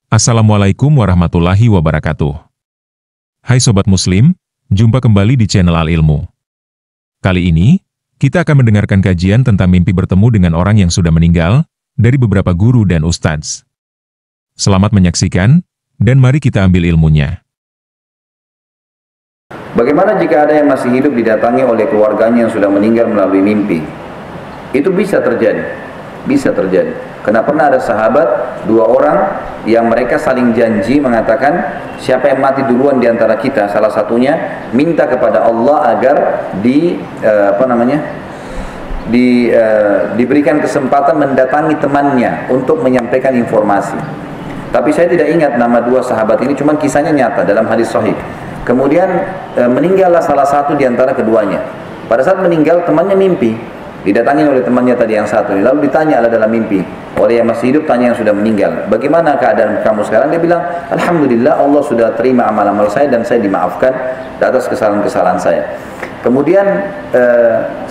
Assalamualaikum warahmatullahi wabarakatuh. Hai Sobat Muslim, jumpa kembali di channel Al-Ilmu. Kali ini, kita akan mendengarkan kajian tentang mimpi bertemu dengan orang yang sudah meninggal, dari beberapa guru dan ustadz. Selamat menyaksikan, dan mari kita ambil ilmunya. Bagaimana jika ada yang masih hidup didatangi oleh keluarganya yang sudah meninggal melalui mimpi? Itu bisa terjadi. Bisa terjadi. Karena pernah ada sahabat, dua orang yang mereka saling janji mengatakan siapa yang mati duluan di antara kita, salah satunya minta kepada Allah agar diberikan kesempatan mendatangi temannya untuk menyampaikan informasi. Tapi saya tidak ingat nama dua sahabat ini, cuma kisahnya nyata dalam hadis sahih. Kemudian meninggallah salah satu di antara keduanya. Pada saat meninggal temannya mimpi, didatangi oleh temannya tadi yang satu ini. Lalu ditanya dalam mimpi oleh yang masih hidup, tanya yang sudah meninggal, bagaimana keadaan kamu sekarang? Dia bilang, alhamdulillah Allah sudah terima amal-amal saya dan saya dimaafkan atas kesalahan-kesalahan saya. Kemudian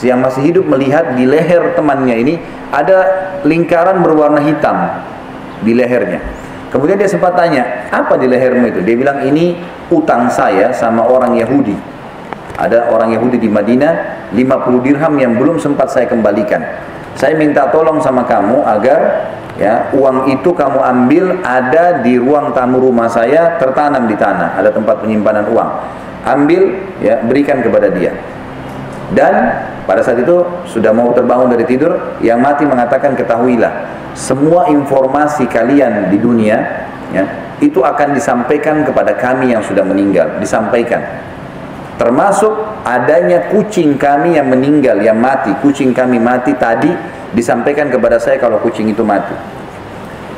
yang masih hidup melihat di leher temannya ini ada lingkaran berwarna hitam di lehernya. Kemudian dia sempat tanya, apa di lehermu itu? Dia bilang, ini utang saya sama orang Yahudi. Ada orang Yahudi di Madinah, 50 dirham yang belum sempat saya kembalikan. Saya minta tolong sama kamu agar ya uang itu kamu ambil, ada di ruang tamu rumah saya, tertanam di tanah, ada tempat penyimpanan uang. Ambil ya, berikan kepada dia. Dan pada saat itu sudah mau terbangun dari tidur, yang mati mengatakan, ketahuilah semua informasi kalian di dunia ya, itu akan disampaikan kepada kami yang sudah meninggal, disampaikan. Termasuk adanya kucing kami yang meninggal, yang mati, kucing kami mati tadi, disampaikan kepada saya kalau kucing itu mati.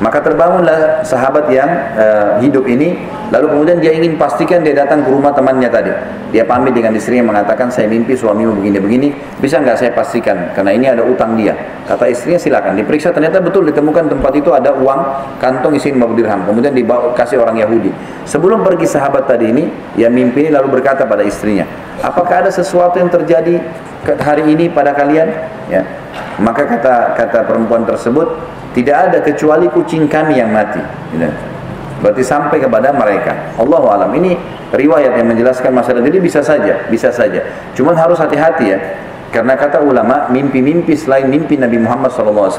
Maka terbangunlah sahabat yang hidup ini, lalu kemudian dia ingin pastikan, dia datang ke rumah temannya tadi. Dia pamit dengan istrinya mengatakan, saya mimpi suamimu begini-begini, bisa nggak saya pastikan, karena ini ada utang dia. Kata istrinya, silakan. Diperiksa, ternyata betul ditemukan tempat itu ada uang kantong isi 50 dirham. Kemudian dibawa kasih orang Yahudi. Sebelum pergi sahabat tadi ini, yang mimpi ini lalu berkata pada istrinya, apakah ada sesuatu yang terjadi hari ini pada kalian? Ya. Maka kata perempuan tersebut, tidak ada kecuali kucing kami yang mati. Berarti sampai kepada mereka. Allahu a'lam. Ini riwayat yang menjelaskan masalah. Jadi bisa saja. Cuman harus hati-hati ya. Karena kata ulama, mimpi-mimpi selain mimpi Nabi Muhammad SAW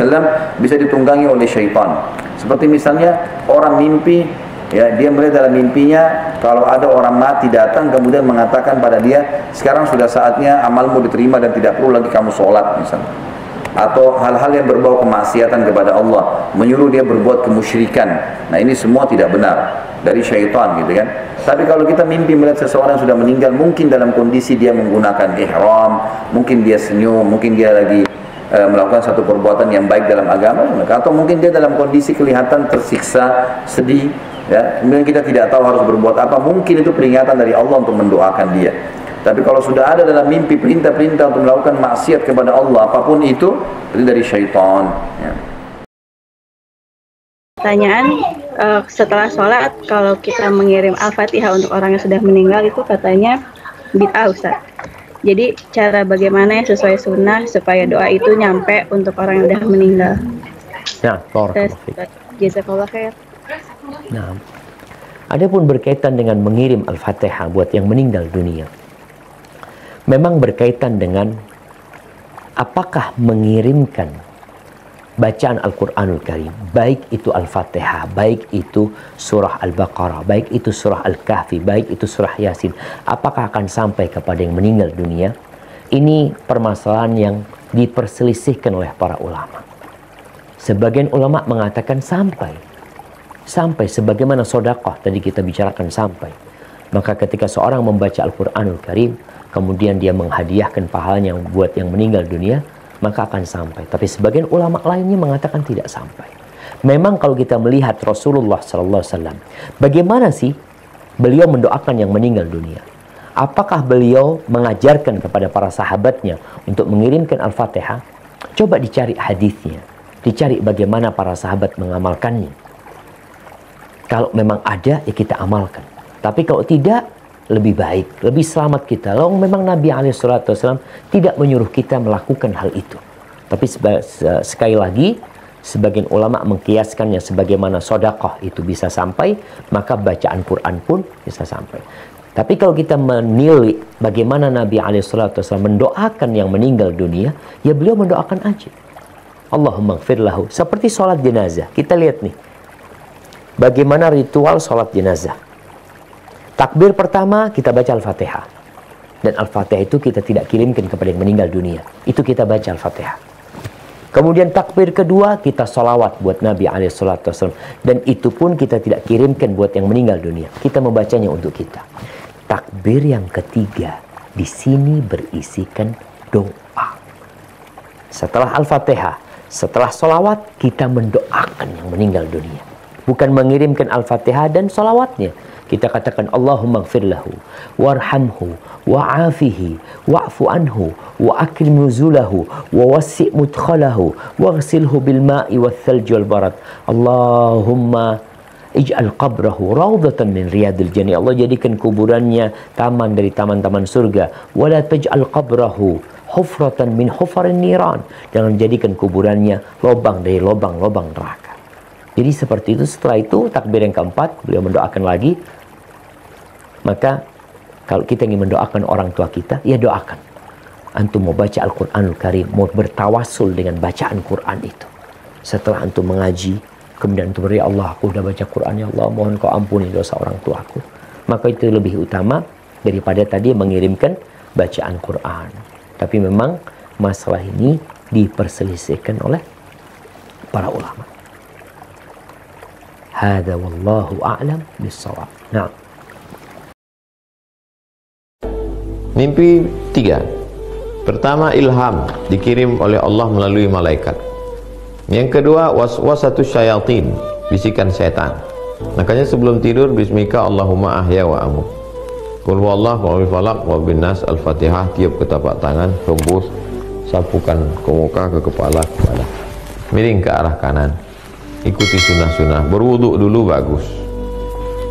bisa ditunggangi oleh syaitan. Seperti misalnya orang mimpi, ya, dia melihat dalam mimpinya kalau ada orang mati datang kemudian mengatakan pada dia, sekarang sudah saatnya amalmu diterima dan tidak perlu lagi kamu sholat misalnya. Atau hal-hal yang berbau kemaksiatan kepada Allah, menyuruh dia berbuat kemusyrikan. Nah, ini semua tidak benar dari syaitan gitu kan. Tapi kalau kita mimpi melihat seseorang sudah meninggal, mungkin dalam kondisi dia menggunakan ihram, mungkin dia senyum, mungkin dia lagi melakukan satu perbuatan yang baik dalam agama, atau mungkin dia dalam kondisi kelihatan tersiksa, sedih ya. Kemudian kita tidak tahu harus berbuat apa, mungkin itu peringatan dari Allah untuk mendoakan dia. Tapi kalau sudah ada dalam mimpi perintah-perintah untuk melakukan maksiat kepada Allah, apapun itu dari syaitan ya. Pertanyaan, setelah sholat kalau kita mengirim Al-Fatihah untuk orang yang sudah meninggal itu katanya bid'ah, Ustaz. Jadi cara bagaimana yang sesuai sunnah supaya doa itu nyampe untuk orang yang sudah meninggal? Nah, Jazakallah khair. Nah, adapun berkaitan dengan mengirim Al-Fatihah buat yang meninggal dunia, memang berkaitan dengan apakah mengirimkan bacaan Al-Quranul Karim, baik itu Al-Fatihah, baik itu surah Al-Baqarah, baik itu surah Al-Kahfi, baik itu surah Yasin, apakah akan sampai kepada yang meninggal dunia? Ini permasalahan yang diperselisihkan oleh para ulama. Sebagian ulama mengatakan sampai sebagaimana sedekah tadi kita bicarakan sampai. Maka ketika seorang membaca Al-Quranul Karim, kemudian dia menghadiahkan pahalanya buat yang meninggal dunia, maka akan sampai. Tapi sebagian ulama lainnya mengatakan tidak sampai. Memang kalau kita melihat Rasulullah SAW, bagaimana sih beliau mendoakan yang meninggal dunia? Apakah beliau mengajarkan kepada para sahabatnya untuk mengirimkan Al-Fatihah? Coba dicari hadisnya, dicari bagaimana para sahabat mengamalkannya. Kalau memang ada, ya kita amalkan. Tapi kalau tidak, lebih baik, lebih selamat kita. Lalu memang Nabi SAW tidak menyuruh kita melakukan hal itu. Tapi sekali lagi, Sebagian ulama mengkiaskannya sebagaimana sedekah itu bisa sampai, maka bacaan Quran pun bisa sampai. Tapi kalau kita menilai bagaimana Nabi SAW mendoakan yang meninggal dunia, ya beliau mendoakan aja. Allahumma gfir lahu. Seperti sholat jenazah. Kita lihat nih, bagaimana ritual sholat jenazah. Takbir pertama kita baca Al-Fatihah. Dan Al-Fatihah itu kita tidak kirimkan kepada yang meninggal dunia. Itu kita baca Al-Fatihah. Kemudian takbir kedua kita sholawat buat Nabi SAW. Dan itu pun kita tidak kirimkan buat yang meninggal dunia. Kita membacanya untuk kita. Takbir yang ketiga di sini berisikan doa. Setelah Al-Fatihah, setelah sholawat, kita mendoakan yang meninggal dunia. Bukan mengirimkan Al-Fatihah dan sholawatnya. Kita katakan Allahumma gfir lahu, warhamhu, wa'afihi, wa'fu anhu, wa akrim nuzulahu, wa wassi' mudkhalahu, waghsilhu bil ma'i wal thalji wal barad. Allahumma ij'al qabrahu rawdatan min riyadil jannah. Allah jadikan kuburannya taman dari taman-taman surga. Wala taj'al qabrahu hufratan min hufarin niran. Jangan jadikan kuburannya lubang dari lubang-lubang neraka. Jadi seperti itu. Setelah itu takbir yang keempat beliau mendoakan lagi. Maka kalau kita ingin mendoakan orang tua kita, ya doakan. Antum mau baca Al-Quranul Karim, mau bertawasul dengan bacaan Quran itu. Setelah antum mengaji, kemudian antum ya Allah, aku sudah baca Quran, ya Allah, mohon kau ampuni dosa orang tuaku. Maka itu lebih utama daripada tadi mengirimkan bacaan Quran. Tapi memang masalah ini diperselisihkan oleh para ulama. Hada wallahu a'lam bis-shawab. Nah. Mimpi 3. Pertama, ilham dikirim oleh Allah melalui malaikat. Yang kedua, waswasatus syayatin, bisikan setan. Makanya sebelum tidur, bismika Allahumma ahya wa amut. Qul huwallahu wa falaq wa bin nas, Al-Fatihah tiap ke tapak tangan, hembus, sapukan ke muka, ke kepala, kepala. Miring ke arah kanan. Ikuti sunnah-sunnah. Berwuduk dulu bagus.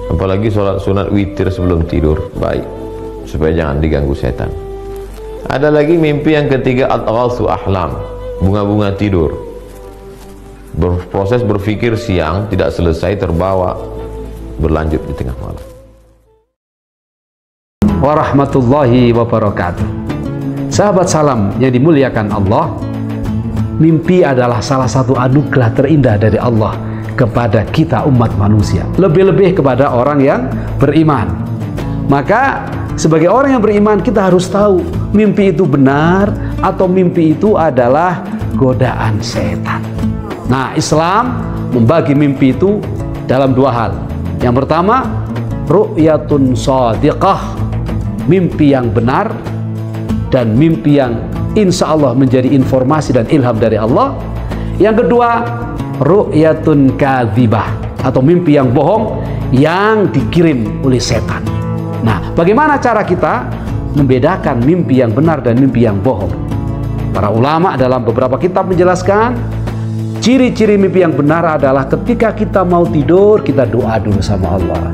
Apalagi sholat sunat witir sebelum tidur, baik. Supaya jangan diganggu setan. Ada lagi mimpi yang ketiga, at-ghalsu ahlam, bunga-bunga tidur. Proses berpikir siang tidak selesai, terbawa berlanjut di tengah malam. Warahmatullahi wabarakatuh. Sahabat salam yang dimuliakan Allah, mimpi adalah salah satu anugerah terindah dari Allah kepada kita umat manusia, lebih-lebih kepada orang yang beriman. Maka sebagai orang yang beriman kita harus tahu mimpi itu benar atau mimpi itu adalah godaan setan. Nah, Islam membagi mimpi itu dalam dua hal. Yang pertama, ru'yatun shadiqah, mimpi yang benar dan mimpi yang insya Allah menjadi informasi dan ilham dari Allah. Yang kedua, ru'yatun kadzibah, atau mimpi yang bohong yang dikirim oleh setan. Nah, bagaimana cara kita membedakan mimpi yang benar dan mimpi yang bohong? Para ulama dalam beberapa kitab menjelaskan ciri-ciri mimpi yang benar adalah ketika kita mau tidur, kita doa dulu sama Allah.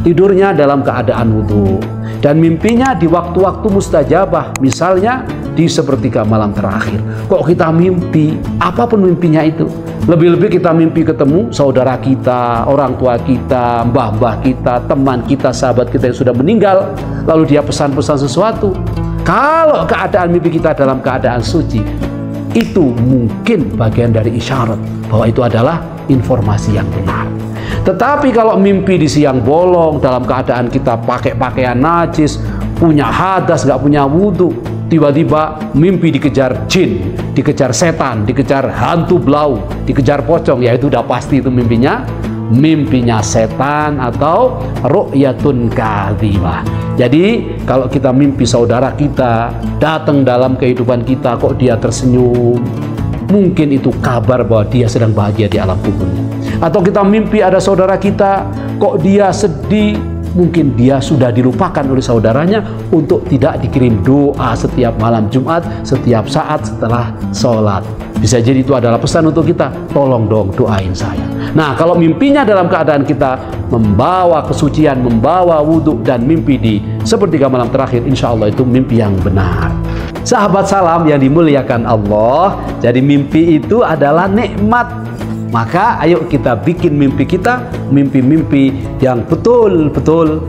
Tidurnya dalam keadaan wudhu. Dan mimpinya di waktu-waktu mustajabah. Misalnya di sepertiga malam terakhir. Kok kita mimpi, apapun mimpinya itu. Lebih-lebih kita mimpi ketemu saudara kita, orang tua kita, mbah-mbah kita, teman kita, sahabat kita yang sudah meninggal. Lalu dia pesan-pesan sesuatu. Kalau keadaan mimpi kita dalam keadaan suci, itu mungkin bagian dari isyarat bahwa itu adalah informasi yang benar. Tetapi kalau mimpi di siang bolong, dalam keadaan kita pakai pakaian najis, punya hadas, nggak punya wudhu, tiba-tiba mimpi dikejar jin, dikejar setan, dikejar hantu belau, dikejar pocong, ya itu udah pasti itu mimpinya setan atau ru'yatun kadzibah. Jadi kalau kita mimpi saudara kita datang dalam kehidupan kita, kok dia tersenyum, mungkin itu kabar bahwa dia sedang bahagia di alam kuburnya. Atau kita mimpi ada saudara kita, kok dia sedih, mungkin dia sudah dilupakan oleh saudaranya untuk tidak dikirim doa setiap malam Jumat, setiap saat setelah sholat. Bisa jadi itu adalah pesan untuk kita, tolong dong doain saya. Nah, kalau mimpinya dalam keadaan kita membawa kesucian, membawa wudhu dan mimpi di sepertiga malam terakhir, insya Allah itu mimpi yang benar. Sahabat salam yang dimuliakan Allah, jadi mimpi itu adalah nikmat Maka ayo kita bikin mimpi kita mimpi-mimpi yang betul-betul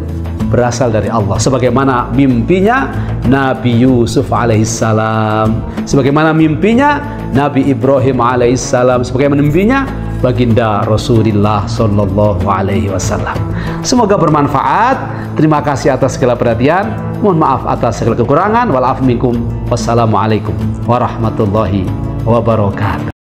berasal dari Allah, sebagaimana mimpinya Nabi Yusuf alaihissalam, sebagaimana mimpinya Nabi Ibrahim alaihissalam, sebagaimana mimpinya baginda Rasulullah sallallahu alaihi wasallam. Semoga bermanfaat. Terima kasih atas segala perhatian. Mohon maaf atas segala kekurangan. Wal afu minkum. Wassalamualaikum warahmatullahi wabarakatuh.